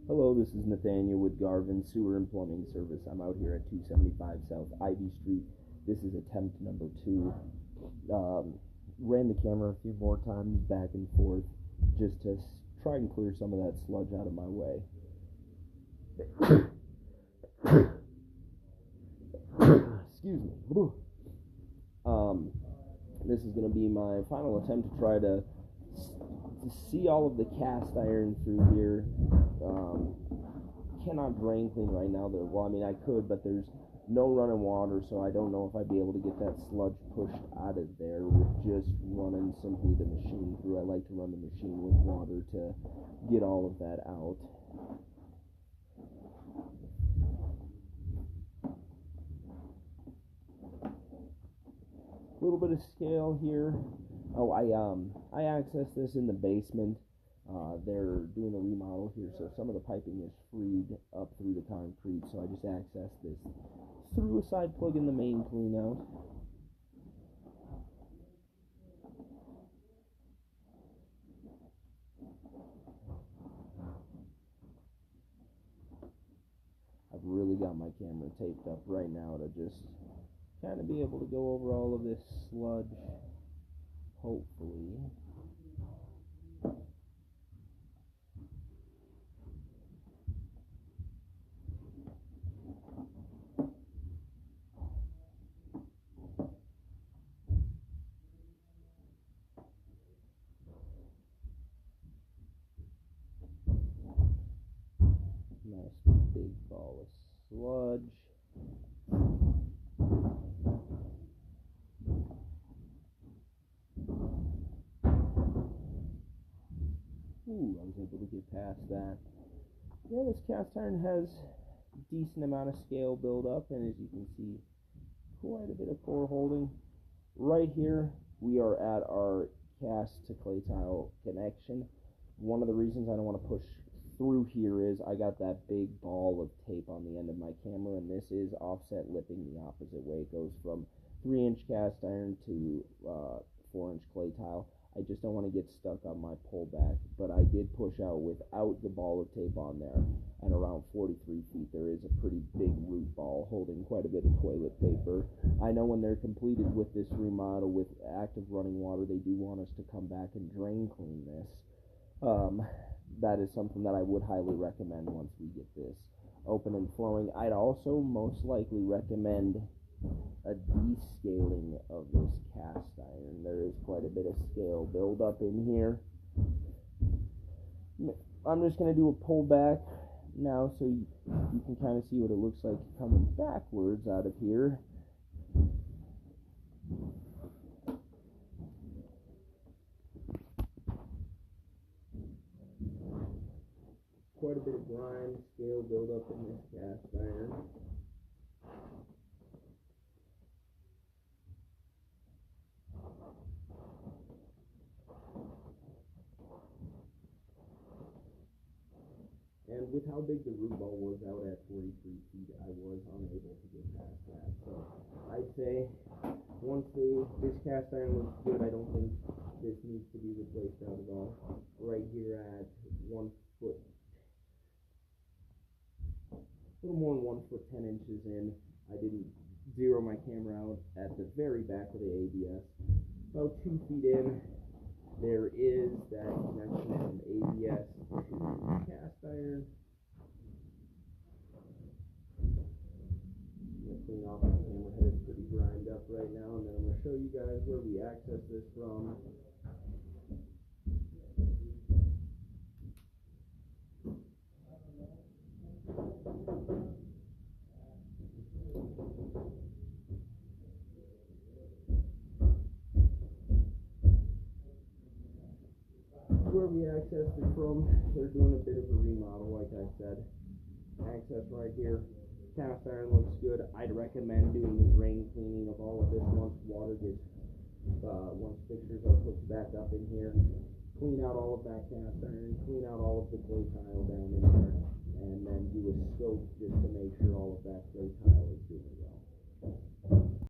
Hello, this is Nathaniel with Garvin Sewer and Plumbing Service. I'm out here at 275 South Ivy Street. This is attempt number 2. Ran the camera a few more times back and forth just to try and clear some of that sludge out of my way. Excuse me. This is going to be my final attempt to try to see all of the cast iron through here. Cannot drain clean right now. Well, I mean, I could, but there's no running water, so I don't know if I'd be able to get that sludge pushed out of there with just running simply the machine through. I like to run the machine with water to get all of that out. A little bit of scale here. Oh, I accessed this in the basement. They're doing a remodel here, so some of the piping is freed up through the concrete, so I just accessed this through a side plug in the main clean out. I've really got my camera taped up right now to just kind of be able to go over all of this sludge, hopefully. Nice big ball of sludge. Ooh, I was able to get past that. Yeah, this cast iron has a decent amount of scale buildup, and as you can see, quite a bit of core holding. Right here, we are at our cast to clay tile connection. One of the reasons I don't want to push through here is I got that big ball of tape on the end of my camera, and this is offset lipping the opposite way. It goes from 3-inch cast iron to 4-inch clay tile. I just don't want to get stuck on my pullback, but I did push out without the ball of tape on there, and around 43 feet there is a pretty big root ball holding quite a bit of toilet paper. I know when they're completed with this remodel with active running water, they do want us to come back and drain clean this. That is something that I would highly recommend once we get this open and flowing. I'd also most likely recommend a descaling of this cast iron. There is quite a bit of scale buildup in here. I'm just going to do a pull back now so you can kind of see what it looks like coming backwards out of here. Quite a bit of grime, scale buildup in this cast iron. And with how big the root ball was out at 43 feet, I was unable to get past that. So I'd say once this cast iron looks good, I don't think this needs to be replaced out at all. Right here at 1 foot, a little more than 1 foot 10 inches in, I didn't zero my camera out at the very back of the ABS. About 2 feet in, there is that connection from ABS to cast iron. I'm going to clean off my camera head. It's pretty grimed up right now, and then I'm going to show you guys where we access this from. Where we accessed it from, they're doing a bit of a remodel, like I said. Access right here. Cast iron looks good. I'd recommend doing the drain cleaning of all of this once water gets, once fixtures are put back up in here. Clean out all of that cast iron, clean out all of the clay tile down in there, and then do a scope just to make sure all of that clay tile is doing well.